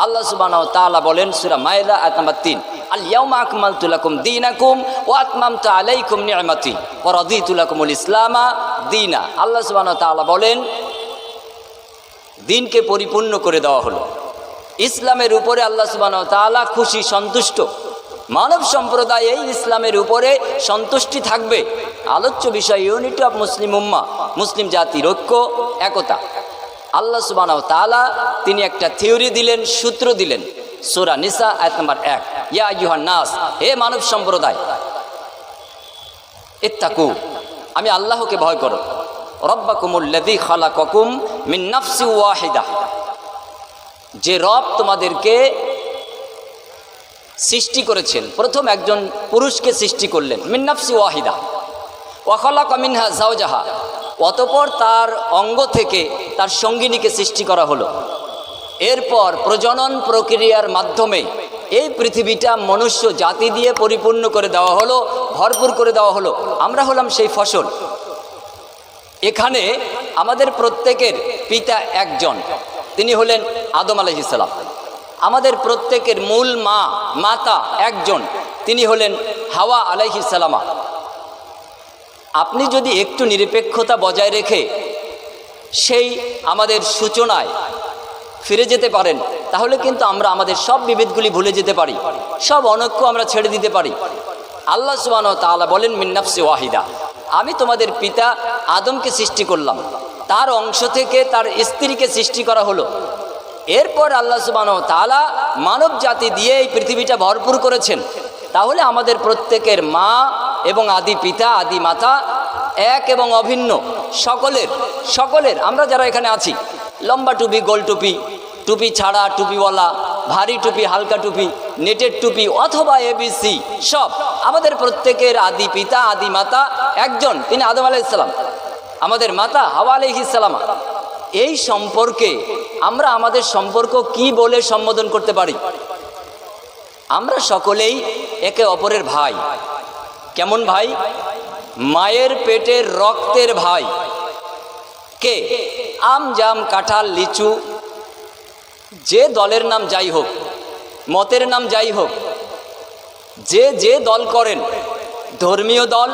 আল্লাহ সুবহানাহু ওয়া তাআলা বলেন সূরা মায়েদা আয়াত নাম্বার 3, আল ইয়াউমা আকমালতু লাকুম দীনাকুম ওয়া আতমামতু আলাইকুম নি'মাতি ওয়া রাদিতু লাকুমুল ইসলামা দীনা। আল্লাহ সুবহানাহু ওয়া তাআলা বলেন দিনকে পরিপূর্ণ করে দেওয়া হলো। ইসলামের উপরে আল্লাহ সুবহানাহু ওয়া তাআলা খুশি, সন্তুষ্ট। মানব সম্প্রদায় এই ইসলামের উপরে সন্তুষ্টি থাকবে। আলোচ্য বিষয় ইউনিটি অফ মুসলিম উম্মাহ, মুসলিম জাতির ঐক্য, একতা। আল্লাহ সুবহানাহু ওয়া তাআলা তিনি একটা থিওরি দিলেন, সূত্র দিলেন। সূরা নিসা আয়াত নাম্বার 1, ইয়া আইয়ুহান নাস, হে মানব সম্প্রদায়, ইত্তাকু, আমি আল্লাহকে ভয় করো, রব্বাকুমুল্লাযী খালাকাকুম মিন নাফসিন ওয়াহিদা, যে রব তোমাদেরকে সৃষ্টি করেছেন। প্রথম একজন পুরুষকে সৃষ্টি করলেন, মিন নাফসি ওয়াহিদা, ওয়া খালাকা মিনহা যাওজাহা, অতঃপর তার অঙ্গ থেকে তার সঙ্গিনীকে সৃষ্টি করা হলো। এরপর প্রজনন প্রক্রিয়ার মাধ্যমে এই পৃথিবীটা মনুষ্য জাতি দিয়ে পরিপূর্ণ করে দেওয়া হলো, ভরপুর করে দেওয়া হলো। আমরা হলাম সেই ফসল। এখানে আমাদের প্রত্যেকের পিতা একজন, তিনি হলেন আদম আলাইহিস সালাম। আমাদের প্রত্যেকের মূল মাতা একজন, তিনি হলেন হাওয়া আলাইহিস সালামা। আপনি যদি একটু নিরপেক্ষতা বজায় রেখে সেই আমাদের সূচনায় ফিরে যেতে পারেন, তাহলে কিন্তু আমরা আমাদের সব বিভেদগুলি ভুলে যেতে পারি, সব অনৈক্য আমরা ছেড়ে দিতে পারি। আল্লাহ সুবহানাহু ওয়া তাআলা বলেন মিন নাফসি ওয়াহিদা, আমি তোমাদের পিতা আদমকে সৃষ্টি করলাম, তার অংশ থেকে তার স্ত্রীকে সৃষ্টি করা হলো। এরপর আল্লাহ সুবহানাহু ওয়া তাআলা মানব জাতি দিয়ে এই পৃথিবীটা ভরপুর করেছেন। তাহলে আমাদের প্রত্যেকের মা এবং আদি পিতা, আদি মাতা এক এবং অভিন্ন। সকলের আমরা যারা এখানে আছি, লম্বা টুপি, গোল টুপি, টুপি ছাড়া, টুপিওয়ালা, ভারী টুপি, হালকা টুপি, নেটের টুপি অথবা এবিসি, সব আমাদের প্রত্যেকের আদি পিতা, আদি মাতা একজন, তিনি আদম আলাইহিস সালাম। আমাদের মাতা হাওয়া আলাইহিস সালাম। এই সম্পর্কে আমরা আমাদের সম্পর্ক কি বলে সম্বোধন করতে পারি? আমরা সকলেই একে অপরের ভাই। কেমন ভাই? মায়ের পেটের রক্তের ভাই। কে? আম, জাম, কাঁঠাল, লিচু, যে দলের নাম যাই হোক, মতের নাম যাই হোক, যে দল করেন, ধর্মীয় দল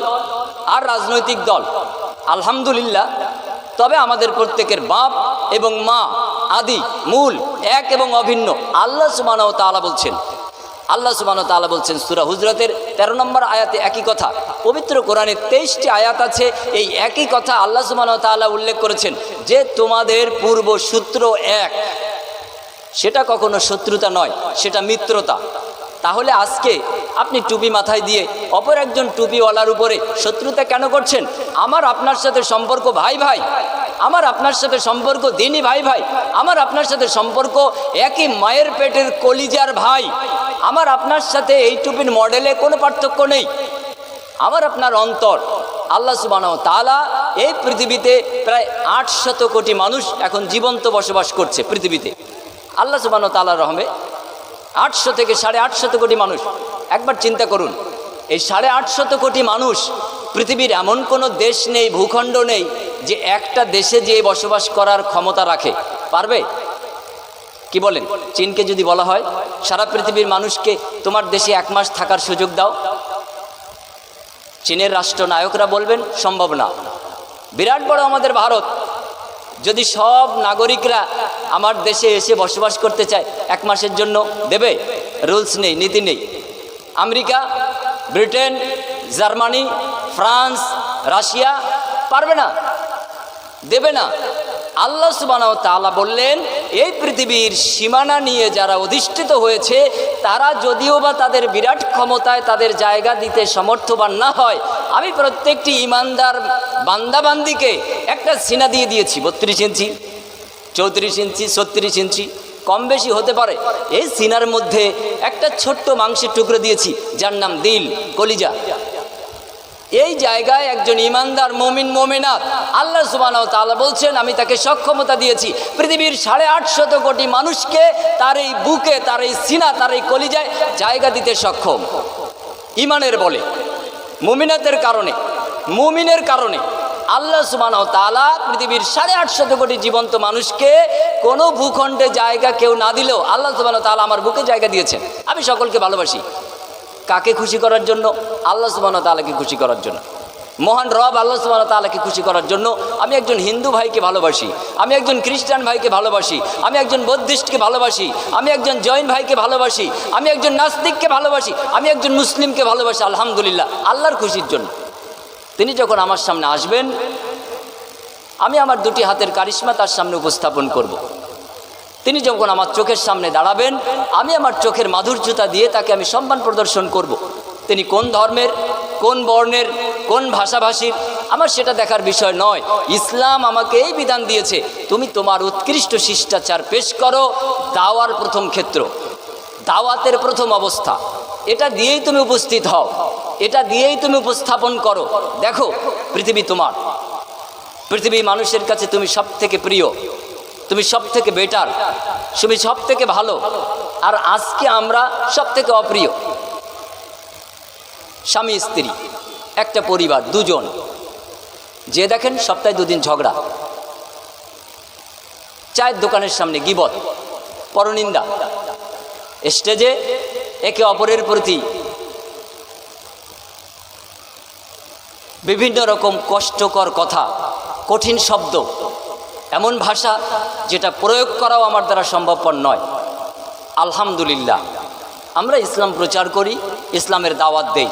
আর রাজনৈতিক দল, আলহামদুলিল্লাহ, তবে আমাদের প্রত্যেকের বাপ এবং মা আদি মূল এক এবং অভিন্ন। আল্লাহ সুবহানাহু ওয়া তাআলা বলছেন, সূরা হুজরাতের 13 নম্বর আয়াতে একই কথা। পবিত্র কোরআনে 23টি আয়াত আছে, এই একই কথা আল্লাহ সুবহানাহু ওয়া তাআলা উল্লেখ করেছেন যে তোমাদের পূর্ব সূত্র এক। সেটা কখনো শত্রুতা নয়, সেটা মিত্রতা। তাহলে আজকে আপনি টুপি মাথায় দিয়ে অপর একজন টুপিওয়ালার উপরে শত্রুতা কেন করছেন? আমার আপনার সাথে সম্পর্ক ভাই ভাই, আমার আপনার সাথে সম্পর্ক দিনী ভাই ভাই, আমার আপনার সাথে সম্পর্ক একই মায়ের পেটের কলিজার ভাই। আমার আপনার সাথে এই টুপির মডেলে কোনো পার্থক্য নেই। আমার আপনার অন্তর। আল্লাহ সুবহানাহু ওয়া তাআলা এই পৃথিবীতে প্রায় 800 কোটি মানুষ এখন জীবন্ত বসবাস করছে পৃথিবীতে। আল্লাহ সুবহানাহু ওয়া তাআলার রহমে 800 থেকে 850 কোটি মানুষ। একবার চিন্তা করুন, এই 850 কোটি মানুষ, পৃথিবীর এমন কোনো দেশ নেই, ভূখণ্ড নেই যে একটা দেশে যে বসবাস করার ক্ষমতা রাখে। পারবে? কি বলেন? চীনকে যদি বলা হয় সারা পৃথিবীর মানুষকে তোমার দেশে 1 মাস থাকার সুযোগ দাও, চীনের রাষ্ট্রনায়করা বলবেন সম্ভব না। বিরাট বড় আমাদের ভারত, যদি সব নাগরিকরা আমার দেশে এসে বসবাস করতে চায় 1 মাসের জন্য, দেবে? রুলস নেই, নীতি নেই। America, Britain, Germany, France, Russia পারবে না, দেবে না। আল্লাহ সুবহানাহু ওয়া তাআলা বললেন এই পৃথিবীর সীমানা নিয়ে যারা অধিষ্ঠিত হয়েছে, তারা যদিও বা তাদের বিরাট ক্ষমতায় তাদের জায়গা দিতে সমর্থবান না হয়, আমি প্রত্যেকটি ইমানদার বান্দাবান্দিকে একটা সীমা দিয়ে দিয়েছি। 32 ইঞ্চি, 34 ইঞ্চি, 36 ইঞ্চি, কম বেশি হতে পারে। এই সিনার মধ্যে একটা ছোট্ট মাংসের টুকরো দিয়েছি, যার নাম দিল, কলিজা। এই জায়গায় একজন ইমানদার মুমিন মুমিনাত, আল্লাহ সুবহানাহু ওয়া তাআলা বলছেন আমি তাকে সক্ষমতা দিয়েছি পৃথিবীর 850 কোটি মানুষকে তার এই বুকে, তার এই সিনা, তার এই কলিজায় জায়গা দিতে সক্ষম। ইমানের বলে, মুমিনাতের কারণে, মুমিনের কারণে। আল্লাহ সুবহানাহু ওয়া তাআলা পৃথিবীর 850 কোটি জীবন্ত মানুষকে কোনো ভূখণ্ডে জায়গা কেউ না দিলেও আল্লাহ সুবহানাহু ওয়া তাআলা আমার বুকে জায়গা দিয়েছেন। আমি সকলকে ভালোবাসি। কাকে খুশি করার জন্য? আল্লাহ সুবহানাহু ওয়া তাআলাকে খুশি করার জন্য। মহান রব আল্লাহ সুবহানাহু ওয়া তাআলাকে খুশি করার জন্য আমি একজন হিন্দু ভাইকে ভালোবাসি, আমি একজন খ্রিস্টান ভাইকে ভালোবাসি, আমি একজন বৌদ্ধিস্টকে ভালোবাসি, আমি একজন জৈন ভাইকে ভালোবাসি, আমি একজন নাস্তিককে ভালোবাসি, আমি একজন মুসলিমকে ভালোবাসি। আলহামদুলিল্লাহ, আল্লাহর খুশির জন্য। তিনি যখন আমার সামনে আসবেন, আমি আমার দুটি হাতের কারিশমা তার সামনে উপস্থাপন করব। তিনি যখন আমার চোখের সামনে দাঁড়াবেন, আমি আমার চোখের মাধুর্যতা দিয়ে তাকে আমি সম্মান প্রদর্শন করব। তিনি কোন ধর্মের, কোন বর্ণের, কোন ভাষাভাষীর, আমার সেটা দেখার বিষয় নয়। ইসলাম আমাকে এই বিধান দিয়েছে, তুমি তোমার উৎকৃষ্ট শিষ্টাচার পেশ করো। দাওয়ার প্রথম ক্ষেত্র, দাওয়াতের প্রথম অবস্থা, এটা দিয়েই তুমি উপস্থিত হও, এটা দিয়েই তুমি উপস্থাপন করো। দেখো, পৃথিবী তোমার, পৃথিবী মানুষের কাছে তুমি সব থেকে প্রিয়, তুমি সব থেকে বেটার, তুমি সব থেকে ভালো। আর আজকে আমরা সব থেকে অপ্রিয়। স্বামী স্ত্রী, একটা পরিবার, দুজন, যে দেখেন সপ্তাহে 2 দিন ঝগড়া, চায়ের দোকানের সামনে গীবত, পরনিন্দা, স্টেজে একে অপরের প্রতি বিভিন্ন রকম কষ্টকর কথা, কঠিন শব্দ, এমন ভাষা যেটা প্রয়োগ করাও আমার দ্বারা সম্ভবপর নয়। আলহামদুলিল্লাহ, আমরা ইসলাম প্রচার করি, ইসলামের দাওয়াত দেই।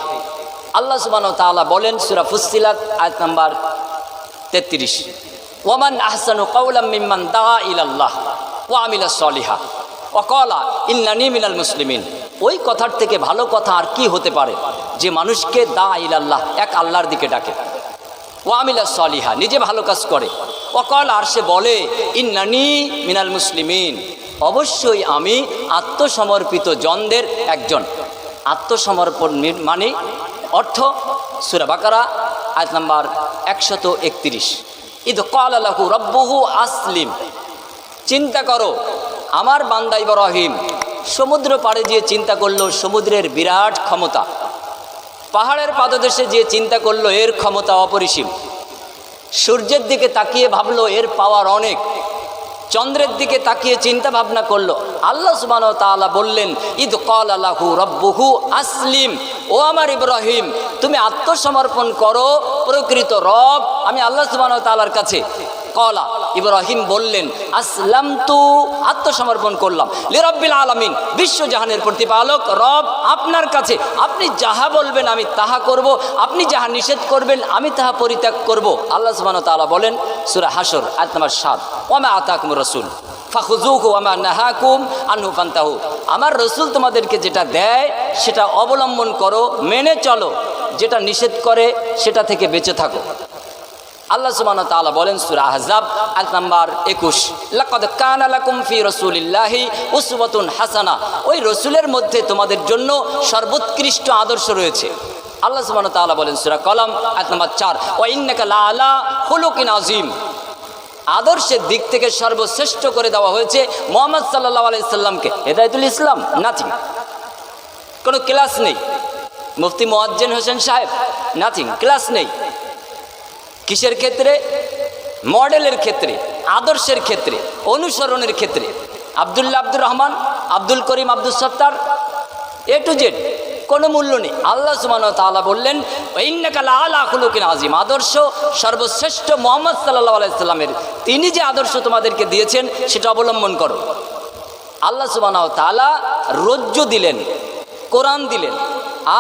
আল্লাহ সুবহানাহু ওয়া তাআলা বলেন সূরা ফুসসিলাত আয়াত নাম্বার 33, ওয়ামান আহসানু কাওলাম মিম্মান দাআ ইলাল্লাহ ওয়া আমিলা সলিহা ওয়া ক্বালা ইন্নানী মিনাল মুসলিমিন। ওই কথার থেকে ভালো কথা আর কি হতে পারে যে মানুষকে দা ইলাল্লাহ, এক আল্লাহর দিকে ডাকে, ওয়া আমিলা সলিহা, নিজে ভালো কাজ করে, ওয়া ক্বালা, আর সে বলে ইন্নানী মিনাল মুসলিমিন, অবশ্যই আমি আত্মসমর্পিত জনদের একজন। আত্মসমর্পণ মানে অর্থ সূরা বাকারা আয়াত নাম্বার 131, ইদ ক্বালা লাহু রাব্বুহু আসলিম। চিন্তা করো, আমার বান্দা ইব্রাহিম সমুদ্র পাড়ে গিয়ে চিন্তা করলো সমুদ্রের বিরাট ক্ষমতা, পাহাড়ের পাদদেশে গিয়ে চিন্তা করলো এর ক্ষমতা অপরিসীম, সূর্যের দিকে তাকিয়ে ভাবলো এর পাওয়ার অনেক, চন্দ্রের দিকে তাকিয়ে চিন্তা ভাবনা করলো। আল্লাহ সুবহানাহু ওয়া তাআলা বললেন ইদ ক্বালা লাহু রাব্বুহু আসলিম, ও আমার ইব্রাহিম তুমি আত্মসমর্পণ করো প্রকৃত রব আমি আল্লাহ সুবহানাহু ওয়া তাআলার কাছে। ক্বালা, ইব্রাহিম বললেন আসলামতু, আত্মসমর্পণ করলাম, লিরাব্বিল আলামিন, বিশ্বজাহানের প্রতিপালক রব আপনার কাছে। আপনি যাহা বলবেন আমি তাহা করব, আপনি যাহা নিষেধ করবেন আমি তাহা পরিত্যাগ করব। আল্লাহ সুবহানাহু ওয়া তাআলা বলেন সূরা হাসর আয়াত নাম্বার 7, ওয়ামা আতাকুমুর রাসূল ফাখুযুহু ওয়ামা নাহাকুম আনহু ফান্তাহু। আমার রসুল তোমাদেরকে যেটা দেয় সেটা অবলম্বন করো, মেনে চলো, যেটা নিষেধ করে সেটা থেকে বেঁচে থাকো। আল্লাহ সুবহানাহু ওয়া তাআলা বলেন সূরা আহজাব আয়াত নাম্বার 21, লাকাদ কানা লাকুম ফি রাসূলিল্লাহি উসওয়াতুন হাসানাহ, ওই রসুলের মধ্যে তোমাদের জন্য সর্বোৎকৃষ্ট আদর্শ রয়েছে। আল্লাহ সুবহানাহু ওয়া তাআলা বলেন সূরা কলম আয়াত নাম্বার 4, ওয়া ইন্নাকা লাআলা খুলুকিন আযীম। আদর্শের দিক থেকে সর্বশ্রেষ্ঠ করে দেওয়া হয়েছে মুহাম্মদ সাল্লাল্লাহু আলাইহি সাল্লামকে। হেদায়েতুল ইসলাম নাথিং, কোনো ক্লাস নেই। মুফতি মুয়াজ্জেন হোসেন সাহেব নাথিং, ক্লাস নেই। কিসের ক্ষেত্রে? মডেলের ক্ষেত্রে, আদর্শের ক্ষেত্রে, অনুসরণের ক্ষেত্রে। আব্দুল্লাহ আব্দুর রহমান, আব্দুল করিম, আব্দুল সত্তার, এ টু জেড কোনো মূল্য নেই। আল্লাহ সুবহানাহু ওয়া তাআলা বললেন ইন্নাকা লাআলা খুলুকিন আযীম, আদর্শ সর্বশ্রেষ্ঠ মুহাম্মদ সাল্লাল্লাহু আলাইহি সাল্লামের, তিনি যে আদর্শ তোমাদেরকে দিয়েছেন সেটা অবলম্বন করো। আল্লাহ সুবহানাহু ওয়া তাআলা রজ্জু দিলেন, কোরআন দিলেন,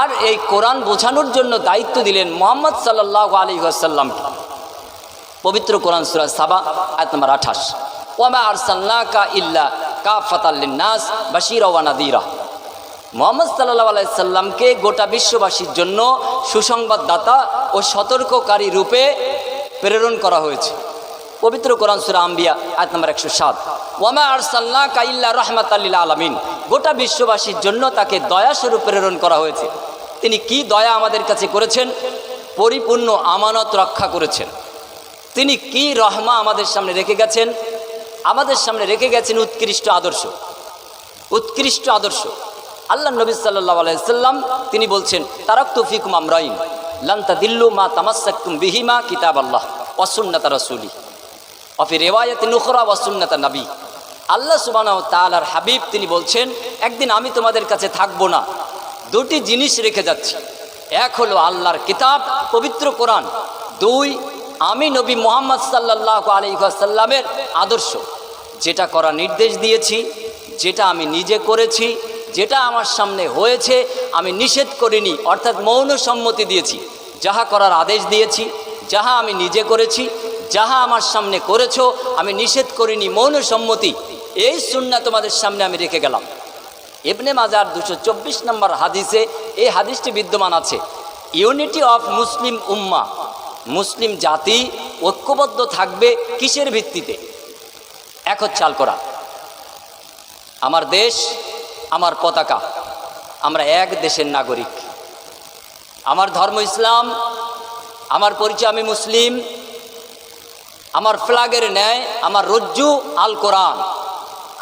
আর এই কোরআন বোঝানোর জন্য দায়িত্ব দিলেন মুহাম্মদ সাল্লাল্লাহু আলাইহি ওয়াসাল্লামকে। পবিত্র কোরআন সূরা সাবা আয়াত নম্বর 28, ওয়ামা আরসালনাকা ইল্লা কাফাতাল লিন্নাস বাশীরা ওয়া নাযীরা। মুহাম্মদ সাল্লাল্লাহু আলাইহি সাল্লামকে গোটা বিশ্ববাসীর জন্য সুসংবাদদাতা ও সতর্ককারী রূপে প্রেরণ করা হয়েছে। পবিত্র কোরআন সূরা আম্বিয়া আয়াত নম্বর 107, ওয়ামা আরসালনাকা ইল্লা রাহমাতাল লিল আলামিন, গোটা বিশ্ববাসীর জন্য তাকে দয়াস্বরূপ প্রেরণ করা হয়েছে। তিনি কি দয়া আমাদের কাছে করেছেন? পরিপূর্ণ আমানত রক্ষা করেছেন। তিনি কি রহমা আমাদের সামনে রেখে গেছেন? আমাদের সামনে রেখে গেছেন উৎকৃষ্ট আদর্শ, উৎকৃষ্ট আদর্শ। আল্লাহ নবী সাল্লাল্লাহু আলাইহি সাল্লাম তিনি বলছেন তারাকতু ফিকুম আমরাইন লান তাদিল্লু মা তামাসসাকতুম বিহিমা কিতাবাল্লাহ ওয়া সুন্নাতা রাসূলি ওয়া ফি রিওয়ায়াতিন উখরা ওয়া সুন্নাতা নবী। আল্লাহ সুবহানাহু ওয়া তাআলার হাবিব তিনি বলছেন, একদিন আমি তোমাদের কাছে থাকবো না, দুটি জিনিস রেখে যাচ্ছি। এক হলো আল্লাহর কিতাব পবিত্র কোরআন, দুই আমি নবী মুহাম্মদ সাল্লাল্লাহু আলাইহি ওয়াসাল্লামের আদর্শ, যেটা করা নির্দেশ দিয়েছি, যেটা আমি নিজে করেছি, যেটা আমার সামনে হয়েছে আমি নিষেধ করিনি, অর্থাৎ মৌন সম্মতি দিয়েছি। যাহা করার আদেশ দিয়েছি, যাহা আমি নিজে করেছি, যাহা আমার সামনে করেছো আমি নিষেধ করিনি, মৌন সম্মতি, এই সুন্নাহ তোমাদের সামনে আমি রেখে গেলাম। ইবনে মাজার 224 নম্বর হাদিসে এই হাদিসটি বিদ্যমান আছে। ইউনিটি অফ মুসলিম উম্মাহ, মুসলিম জাতি ঐক্যবদ্ধ থাকবে কিসের ভিত্তিতে? এক হচ্ছে আল কোরআন। আমার দেশ, আমার পতাকা, আমরা এক দেশের নাগরিক। আমার ধর্ম ইসলাম, আমার পরিচয় আমি মুসলিম, আমার ফ্ল্যাগের ন্যায় আমার রজ্জু আল কোরআন।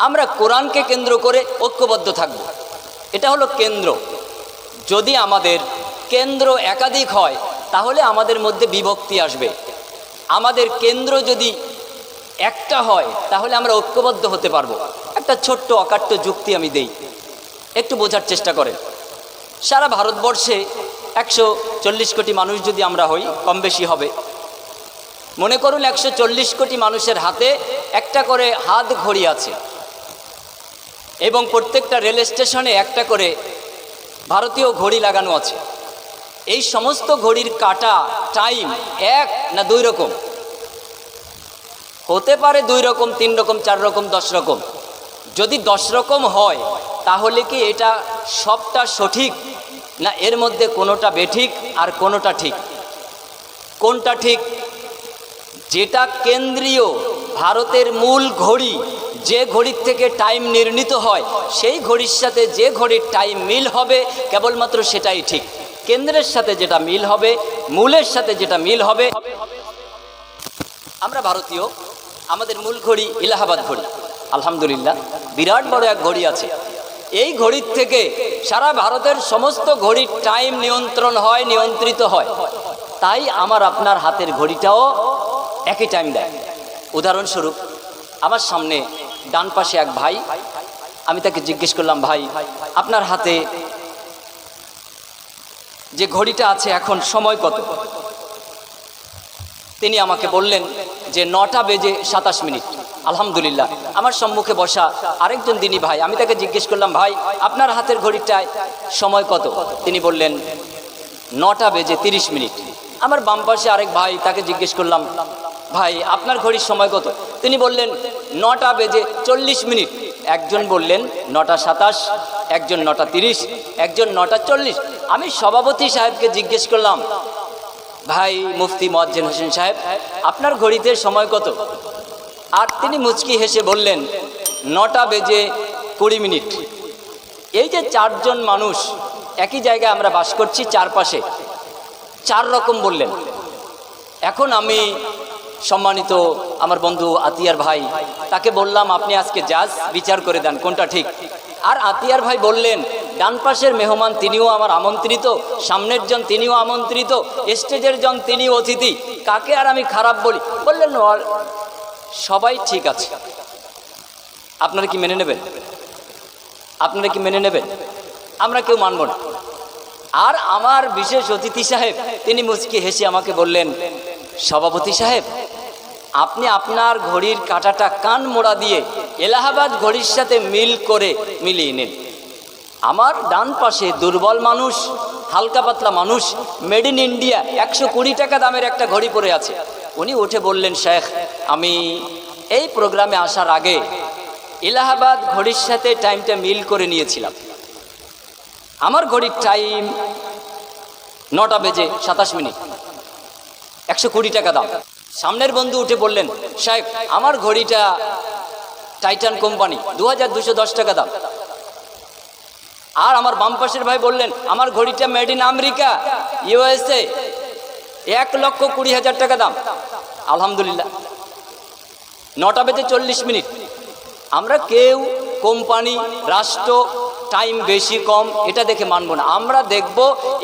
আমরা কোরআনকে কেন্দ্র করে ঐক্যবদ্ধ থাকব, এটা হলো কেন্দ্র। যদি আমাদের কেন্দ্র একাধিক হয় তাহলে আমাদের মধ্যে বিভক্তি আসবে। আমাদের কেন্দ্র যদি একটা হয় তাহলে আমরা ঐক্যবদ্ধ হতে পারবো। একটা ছোট্ট অকাট্য যুক্তি আমি দেই, একটু বোঝার চেষ্টা করেন। সারা ভারতবর্ষে 140 কোটি মানুষ যদি আমরা হই, কম বেশি হবে, মনে করুন 140 কোটি মানুষের হাতে একটা করে হাত ঘড়ি আছে এবং প্রত্যেকটা রেল স্টেশনে একটা করে ভারতীয় ঘড়ি লাগানো আছে। এই সমস্ত ঘড়ির কাটা টাইম এক না দুই রকম? হতে পারে 2 রকম, 3 রকম, 4 রকম, 10 রকম। যদি 10 রকম হয় তাহলে কি এটা সবটা সঠিক, না এর মধ্যে কোনোটা বেঠিক আর কোনোটা ঠিক? কোনটা ঠিক? যেটা কেন্দ্রীয় ভারতের মূল ঘড়ি, যে ঘড়ির থেকে টাইম নির্ণীত হয়, সেই ঘড়ির সাথে যে ঘড়ির টাইম মিল হবে কেবলমাত্র সেটাই ঠিক। কেন্দ্রের সাথে যেটা মিল হবে, মূলের সাথে যেটা মিল হবে। আমরা ভারতীয়, আমাদের মূল ঘড়ি এলাহাবাদ ঘড়ি, আলহামদুলিল্লাহ বিরাট বড় এক ঘড়ি আছে। এই ঘড়ির থেকে সারা ভারতের সমস্ত ঘড়ির টাইম নিয়ন্ত্রণ হয়, নিয়ন্ত্রিত হয়। তাই আমার আপনার হাতের ঘড়িটাও একই টাইম দেয়। উদাহরণস্বরূপ, আমার সামনে ডান পাশে এক ভাই, আমি তাকে জিজ্ঞেস করলাম, ভাই আপনার হাতে যে ঘড়িটা আছে এখন সময় কত? তিনি আমাকে বললেন যে 9টা বেজে 27 মিনিট। আলহামদুলিল্লাহ। আমার সম্মুখে বসা আরেকজন দিনী ভাই, আমি তাকে জিজ্ঞেস করলাম, ভাই আপনার হাতের ঘড়িটায় সময় কত? তিনি বললেন 9টা বেজে 30 মিনিট। আমার বাম পাশে আরেক ভাই, তাকে জিজ্ঞেস করলাম, ভাই আপনার ঘড়ির সময় কত? তিনি বললেন 9টা বেজে 40 মিনিট। একজন বললেন 9টা 27, একজন 9টা 30, একজন 9টা 40। আমি সভাপতি সাহেবকে জিজ্ঞেস করলাম, ভাই মুফতি মুয়াজ্জিন হোসেন সাহেব আপনার ঘড়িতে সময় কত? আর তিনি মুচকি হেসে বললেন 9টা বেজে 20 মিনিট। এই যে 4 জন মানুষ একই জায়গায় আমরা বাস করছি, চারপাশে 4 রকম বললেন। এখন আমি সম্মানিত আমার বন্ধু আতিয়ার ভাই, তাকে বললাম আপনি আজকে জাজ, বিচার করে দেন কোনটা ঠিক। আর আতিয়ার ভাই বললেন, ডান পাশের মেহমান তিনিও আমার আমন্ত্রিত, সামনের জন তিনিও আমন্ত্রিত, স্টেজের জন তিনিও অতিথি, কাকে আর আমি খারাপ বলি? বললেন সবাই ঠিক আছে। আপনারা কি মেনে নেবেন? আপনারা কি মেনে নেবেন? আমরা কেউ মানব না। আর আমার বিশেষ অতিথি সাহেব তিনি মুচকি হেসে আমাকে বললেন, সভাপতি সাহেব আপনি আপনার ঘড়ির কাঁটাটা কান মোড়া দিয়ে এলাহাবাদ ঘড়ির সাথে মিল করে মিলিয়ে নিন। আমার ডান পাশে দুর্বল মানুষ, হালকা পাতলা মানুষ, মেড ইন ইন্ডিয়া 120 টাকা দামের একটা ঘড়ি পরে আছে। উনি উঠে বললেন, শেখ আমি এই প্রোগ্রামে আসার আগে এলাহাবাদ ঘড়ির সাথে টাইমটা মিল করে নিয়েছিলাম। আমার ঘড়ির টাইম 9টা বেজে 27 মিনিট, 120 টাকা দাম। সামনের বন্ধু উঠে বললেন, সাহেব আমার ঘড়িটা টাইটান কোম্পানি, 2210 টাকা দাম। আর আমার বাম পাশের ভাই বললেন, আমার ঘড়িটা মেড ইন আমেরিকা, USA, 1,20,000 টাকা দাম। আলহামদুলিল্লাহ। 9টা বেজে 40 মিনিট। আমরা কেউ কোম্পানি, রাষ্ট্র টাইম বেশি কম এটা দেখে মানব না। আমরা দেখব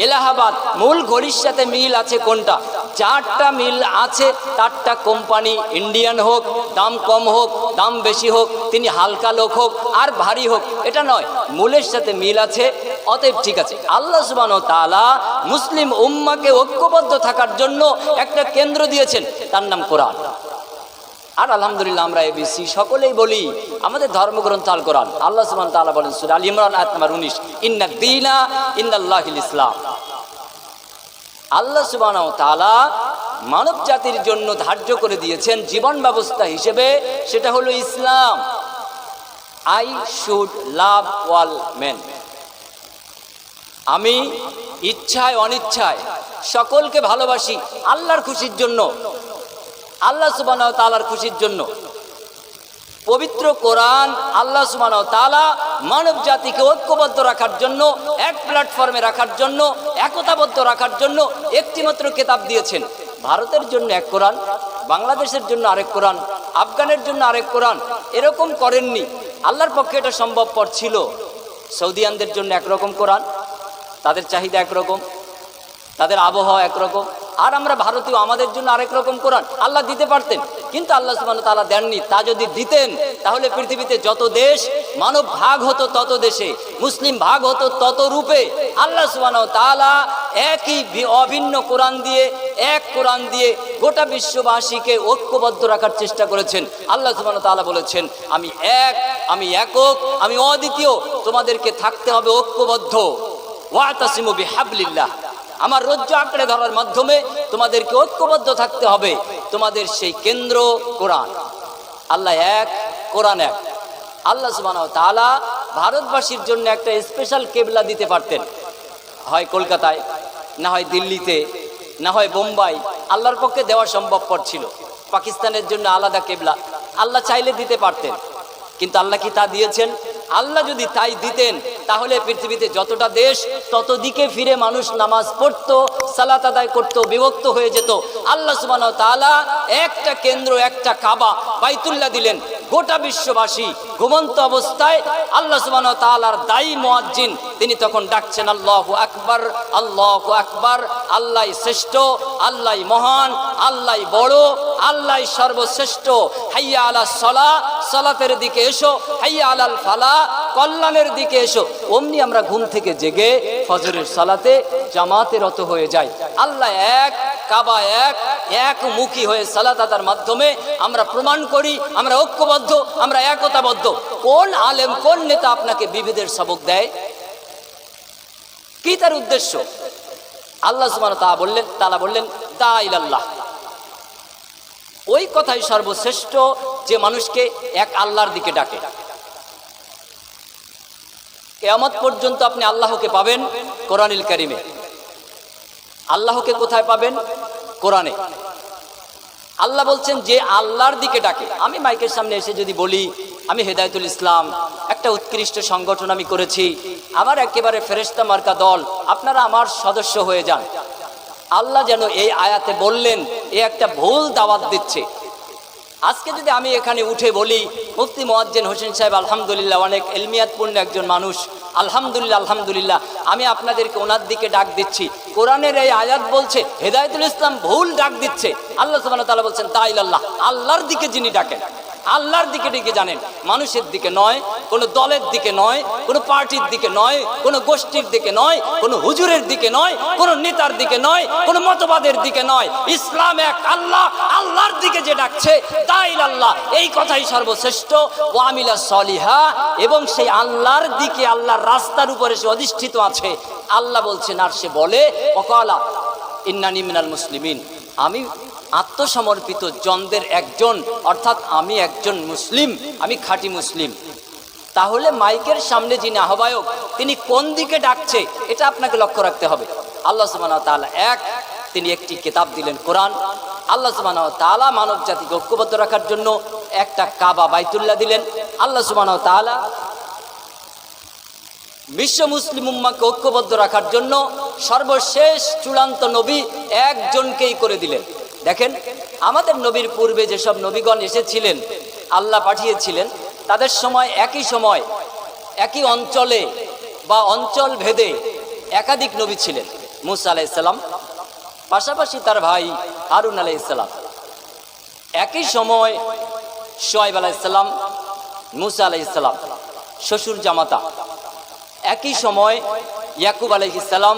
এলাহাবাদ মূল ঘড়ির সাথে মিল আছে কোনটা, যারটা মিল আছে তারটা কোম্পানি ইন্ডিয়ান হোক, দাম কম হোক দাম বেশি হোক, তিনি হালকা লোক হোক আর ভারী হোক, এটা নয়, মূলের সাথে মিল আছে, অতএব ঠিক আছে। আল্লাহ সুবহানাহু ওয়া তাআলা মুসলিম উম্মাহকে ঐক্যবদ্ধ থাকার জন্য একটা কেন্দ্র দিয়েছেন, তার নাম কোরআন। আর আলহামদুলিল্লাহ আমরা এবিসি সকলেই বলি আমাদের ধর্মগ্রন্থ আল কোরআন। আল্লাহ সুবহানাহু ওয়া তাআলা বলেন সূরা আল ইমরান আয়াত নম্বর 19, ইন্নাদ দীনা ইনদাল্লাহিল ইসলাম। আল্লাহ সুবহানাহু ওয়া তাআলা মানব জাতির জন্য ধার্য করে দিয়েছেন জীবন ব্যবস্থা হিসেবে, সেটা হলো Islam. I should love all men, আমি ইচ্ছায় অনিচ্ছায় সকলকে ভালোবাসি আল্লাহর খুশির জন্য, আল্লাহ সুবহানাহু ওয়া তাআলার খুশির জন্য। পবিত্র কোরআন আল্লাহ সুবহানাহু ওয়া তাআলা মানব জাতিকে ঐক্যবদ্ধ রাখার জন্য, এক প্ল্যাটফর্মে রাখার জন্য, একতাবদ্ধ রাখার জন্য একটিমাত্র কিতাব দিয়েছেন। ভারতের জন্য এক কোরআন, বাংলাদেশের জন্য আরেক কোরআন, আফগানের জন্য আরেক কোরআন, এরকম করেননি। আল্লাহর পক্ষে এটা সম্ভবপর ছিল। সৌদিয়ানদের জন্য একরকম কোরআন, তাদের চাহিদা একরকম, তাদের আবহাওয়া একরকম, আর আমরা ভারতীয় আমাদের জন্য আরেক রকম কোরআন আল্লাহ দিতে পারতেন, কিন্তু আল্লাহ সুবহানাহু ওয়া তাআলা দেননি। তা যদি দিতেন তাহলে পৃথিবীতে যত দেশ মানব ভাগ হতো তত দেশে, মুসলিম ভাগ হতো তত রূপে। আল্লাহ সুবহানাহু ওয়া তাআলা একই অভিন্ন কোরআন দিয়ে, এক কোরআন দিয়ে গোটা বিশ্ববাসীকে ঐক্যবদ্ধ রাখার চেষ্টা করেছেন। আল্লাহ সুবহানাহু ওয়া তাআলা বলেছেন, আমি এক, আমি একক, আমি অদ্বিতীয়, তোমাদেরকে থাকতে হবে ঐক্যবদ্ধ। ওয়াতাসিমু বিহাবলিল্লাহ, আমার রজ্জু আঁকড়ে ধরার মাধ্যমে তোমাদেরকে ঐক্যবদ্ধ থাকতে হবে। তোমাদের সেই কেন্দ্র কোরআন। আল্লাহ এক, কোরআন এক। আল্লাহ সুবহানাহু ওয়া তাআলা ভারতবাসীর জন্য একটা স্পেশাল কেবলা দিতে পারতেন, হয় কলকাতায়, না হয় দিল্লিতে, না হয় বোম্বাই। আল্লাহর পক্ষে দেওয়া সম্ভবপর ছিল। পাকিস্তানের জন্য আলাদা কেবলা আল্লাহ চাইলে দিতে পারতেন, কিন্তু আল্লাহ কি তা দিয়েছেন? আল্লাহ যদি তাই দিতেন তাহলে পৃথিবীতে যতটা দেশ তত দিকে ফিরে মানুষ নামাজ পড়তো, সালাত আদায় করতো, বিভক্ত হয়ে যেত। আল্লাহ সুবহানাহু ওয়া তাআলা একটা কেন্দ্র, একটা কাবা, বাইতুল্লাহ দিলেন। গোটা বিশ্ববাসী ঘুমন্ত অবস্থায় আল্লাহ সুবহানাহু ওয়া তাআলার দায়ী মুয়াজ্জিন তিনি তখন ডাকছেন আল্লাহু আকবার, আল্লাহু আকবার। আল্লাহই শ্রেষ্ঠ, আল্লাহই মহান, আল্লাহই বড়, আল্লাহই সর্বশ্রেষ্ঠ। হাইয়া আলাস সালাহ, সালাতের দিকে এসো। হাইয়া আলাল ফালাহ, কল্যাণের দিকে এসো। অমনি আমরা ঘুম থেকে জেগে ফজরের সালাতে জামাতে রত হয়ে যাই। আল্লাহ এক, কাবা এক, একমুখী হয়ে সালাত আদার মাধ্যমে আমরা প্রমাণ করি আমরা ঐক্যবদ্ধ, আমরা একতাবদ্ধ। কোন আলেম, কোন নেতা আপনাকে বিভেদের সবক দেয়? কি তার উদ্দেশ্য? আল্লাহ সুবহানাহু ওয়া তাআলা বললেন দা ইলাল্লাহ। ওই কথাই সর্বশ্রেষ্ঠ যে মানুষকে এক আল্লাহর দিকে ডাকে। কিয়ামত পর্যন্ত আপনি আল্লাহকে পাবেন কোরআনুল কারীমে। আল্লাহকে কোথায় পাবেন? কোরআনে। আল্লাহ বলছেন যে আল্লাহর দিকে ডাকে। আমি মাইকের সামনে এসে যদি বলি আমি হেদায়েতুল ইসলাম, একটা উৎকৃষ্ট সংগঠন আমি করেছি, আমার একেবারে ফেরেশতা মার্কা দল, আপনারা আমার সদস্য হয়ে যান, আল্লাহ যেন এই আয়াতে বললেন এ একটা ভুল দাওয়াত দিচ্ছে। আজকে যদি আমি এখানে উঠে বলি মুফতি মুয়াজ্জিন হোসেন সাহেব আলহামদুলিল্লাহ অনেক এলমিয়াতপূর্ণ একজন মানুষ, আলহামদুলিল্লাহ আলহামদুলিল্লাহ, আমি আপনাদেরকে ওনার দিকে ডাক দিচ্ছি, কোরআনের এই আয়াত বলছে হেদায়েতুল ইসলাম ভুল ডাক দিচ্ছে। আল্লাহ সুবহানাহু ওয়া তাআলা বলছেন দা ইলাল্লাহ, আল্লাহর দিকে যিনি ডাকেন, আল্লাহর দিকে ডেকে জানেন, মানুষের দিকে নয়, কোনো দলের দিকে নয়, কোনো পার্টির দিকে নয়, কোনো গোষ্ঠীর দিকে নয়, কোনো হুজুরের দিকে নয়, কোনো নেতার দিকে নয়, কোনো মতবাদের দিকে নয়। ইসলাম এক, আল্লাহ, আল্লাহর দিকে যে ডাকছে দা ইলাল্লাহ, এই কথাই সর্বশ্রেষ্ঠ। ওয়া আমিলা সলিহা, এবং সেই আল্লাহর দিকে, আল্লাহর রাস্তার উপরে সে অধিষ্ঠিত আছে। আল্লাহ বলছেন আর সে বলে ওয়াকালা ইন্নানি মিনাল মুসলিমিন, আমি আত্মসমর্পিত জনদের একজন, অর্থাৎ আমি একজন মুসলিম, আমি খাঁটি মুসলিম। তাহলে মাইকের সামনে যিনি আহ্বায়ক তিনি কোন দিকে ডাকছে এটা আপনাকে লক্ষ্য রাখতে হবে। আল্লাহ সুবহানাহু ওয়া তাআলা এক, তিনি একটি কিতাব দিলেন কোরআন। আল্লাহ সুবহানাহু ওয়া তাআলা মানব জাতিকে ঐক্যবদ্ধ রাখার জন্য একটা কাবা বাইতুল্লাহ দিলেন। আল্লাহ সুবহানাহু ওয়া তাআলা বিশ্ব মুসলিম উম্মাহকে ঐক্যবদ্ধ রাখার জন্য সর্বশেষ চূড়ান্ত নবী একজনকেই করে দিলেন। দেখেন, আমাদের নবীর পূর্বে যেসব নবীগণ এসেছিলেন, আল্লাহ পাঠিয়েছিলেন, তাদের সময় একই অঞ্চলে বা অঞ্চল ভেদে একাধিক নবী ছিলেন। মুসা আলাইহিস সালাম, পাশাপাশি তার ভাই হারুন আলাইহিস সালাম, একই সময় শুআয়ব আলাইহিস সালাম, মুসা আলাইহিস সালাম শ্বশুর জামাতা, একই সময় ইয়াকুব আলাইহিস সালাম,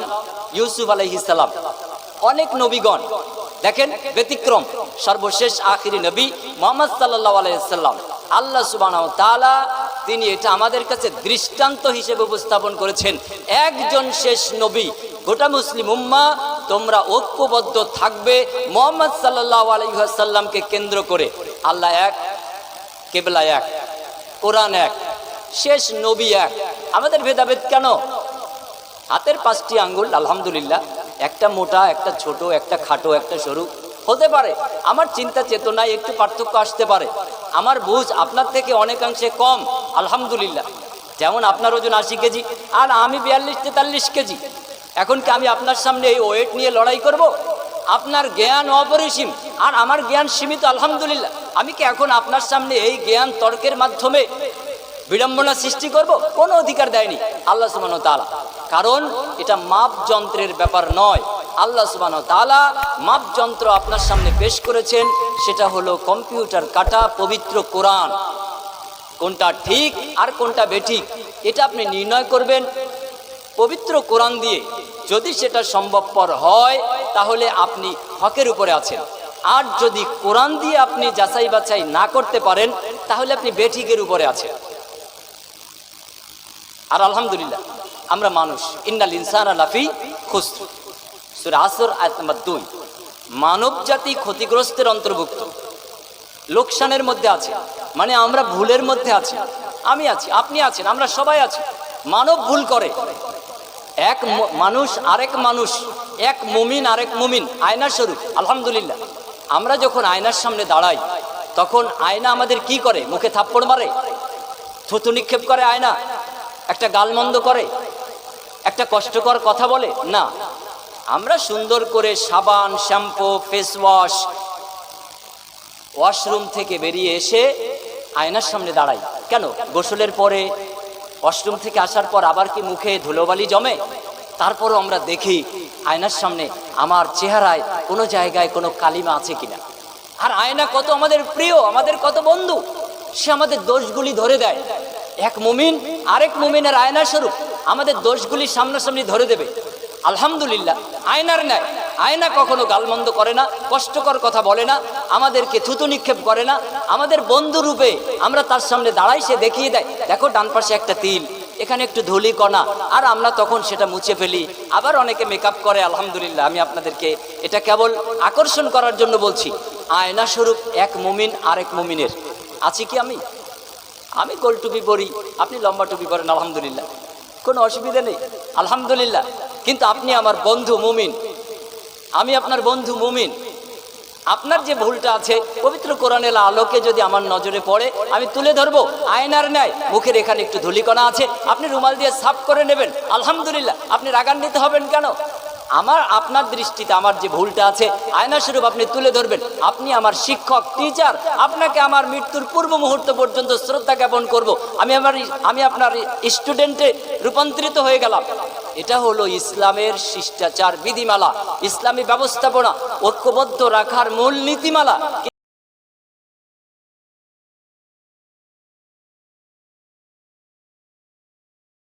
ইউসুফ আলাইহিস সালাম, অনেক নবীগণ। দেখেন ব্যতিক্রম, সর্বশেষ আখিরি নবী মুহাম্মদ সাল্লাল্লাহু আলাইহি সাল্লাম। আল্লাহ সুবহানাহু ওয়া তাআলা তিনি এটা আমাদের কাছে দৃষ্টান্ত হিসেবে উপস্থাপন করেছেন। একজন শেষ নবী, গোটা মুসলিম উম্মাহ তোমরা ঐক্যবদ্ধ থাকবে মুহাম্মদ সাল্লাল্লাহু আলাইহি ওয়াসাল্লামকে কেন্দ্র করে। আল্লাহ এক, কিবলা এক, কোরআন এক, শেষ নবী এক। আমাদের ভেদাভেদ কেন? হাতের 5টি আঙ্গুল, আলহামদুলিল্লাহ, একটা মোটা, একটা ছোট, একটা খাটো, একটা সরু হতে পারে। আমার চিন্তা চেতনায় একটু পার্থক্য আসতে পারে। আমার বুঝ আপনার থেকে অনেকাংশে কম, আলহামদুলিল্লাহ। যেমন আপনার ওজন 80 কেজি আর আমি 42-43 কেজি। এখন কি আমি আপনার সামনে এই ওয়েট নিয়ে লড়াই করব? আপনার জ্ঞান অপরিসীম আর আমার জ্ঞান সীমিত, আলহামদুলিল্লাহ। আমি কি এখন আপনার সামনে এই জ্ঞান তর্কের মাধ্যমে বিড়ম্বনা সৃষ্টি করব? কোনো অধিকার দেয়নি আল্লাহ সুবহানাহু ওয়া তাআলা। কারণ এটা মাপ যন্ত্রের ব্যাপার নয়। আল্লাহ সুবহানাহু ওয়া তাআলা মাপ যন্ত্র আপনার সামনে পেশ করেছেন, সেটা হলো কম্পিউটার কাটা পবিত্র কোরআন। কোনটা ঠিক আর কোনটা বেঠিক এটা আপনি নির্ণয় করবেন পবিত্র কোরআন দিয়ে। যদি সেটা সম্ভবপর হয় তাহলে আপনি হকের উপরে আছেন, আর যদি কোরআন দিয়ে আপনি যাচাই বাছাই না করতে পারেন তাহলে আপনি বেঠিকের উপরে আছেন। আর আলহামদুলিল্লাহ আমরা মানুষ, ইন্নাল ইনসানা লাফি খুসর, সূরা আসর আয়াত নম্বর 2। মানব জাতি ক্ষতিগ্রস্তের অন্তর্ভুক্ত, লোকসানের মধ্যে আছে, মানে আমরা ভুলের মধ্যে আছি। আমি আছি, আপনি আছেন, আমরা সবাই আছি। মানব ভুল করে, এক মানুষ আরেক মানুষ, এক মুমিন আরেক মুমিন আয়না স্বরূপ। আলহামদুলিল্লাহ আমরা যখন আয়নার সামনে দাঁড়াই তখন আয়না আমাদের কি করে? মুখে থাপ্পড় মারে, থুতু নিক্ষেপ করে, আয়না একটা গালমন্দ করে, একটা কষ্টকর কথা বলে না। আমরা সুন্দর করে সাবান, শ্যাম্পু, ফেস ওয়াশ, ওয়াশরুম থেকে বেরিয়ে এসে আয়নার সামনে দাঁড়াই। কেন? গোসলের পরে, ওয়াশরুম থেকে আসার পর আবার কি মুখে ধুলোবালি জমে? তারপরও আমরা দেখি আয়নার সামনে আমার চেহারায় কোনো জায়গায় কোনো কালিমা আছে কিনা। আর আয়না কত আমাদের প্রিয়, আমাদের কত বন্ধু, সে আমাদের দোষগুলি ধরে দেয়। এক মুমিন আরেক মুমিনের আয়না স্বরূপ আমাদের দোষগুলি সামনাসামনি ধরে দেবে। আলহামদুলিল্লাহ আয়নার ন্যায় আয়না কখনো গালমন্দ করে না, কষ্টকর কথা বলে না, আমাদেরকে থুতু নিক্ষেপ করে না। আমাদের বন্ধু রূপে আমরা তার সামনে দাঁড়াই, সে দেখিয়ে দেয়, দেখো ডান পাশে একটা তিল, এখানে একটু ধুলি কণা, আর আমরা তখন সেটা মুছে ফেলি। আবার অনেকে মেকআপ করে, আলহামদুলিল্লাহ। আমি আপনাদেরকে এটা কেবল আকর্ষণ করার জন্য বলছি। আয়না স্বরূপ এক মুমিন আরেক মুমিনের আছি কি? আমি গোল টুপি পরি, আপনি লম্বা টুপি পরেন, আলহামদুলিল্লাহ, কোনো অসুবিধা নেই, আলহামদুলিল্লাহ। কিন্তু আপনি আমার বন্ধু মুমিন, আমি আপনার বন্ধু মুমিন। আপনার যে ভুলটা আছে পবিত্র কোরআনের আলোকে যদি আমার নজরে পড়ে আমি তুলে ধরবো। আয়নার ন্যায় মুখের এখানে একটু ধুলিকণা আছে, আপনি রুমাল দিয়ে সাফ করে নেবেন, আলহামদুলিল্লাহ। আপনি রাগান্বিত হবেন কেন? আপনার দৃষ্টিতে আমার যে ভুলটা আছে আয়না স্বরূপ আপনি তুলে ধরবেন। আপনি আমার শিক্ষক, টিচার, আপনাকে আমার মৃত্যুর পূর্ব মুহূর্ত পর্যন্ত শ্রদ্ধা জ্ঞাপন করব। আমি আপনার স্টুডেন্টে রূপান্তরিত হয়ে গেলাম। এটা হলো ইসলামের শিষ্টাচার বিধিমালা, ইসলামী ব্যবস্থাপনা, ঐক্যবদ্ধ রাখার মূল নীতিমালা।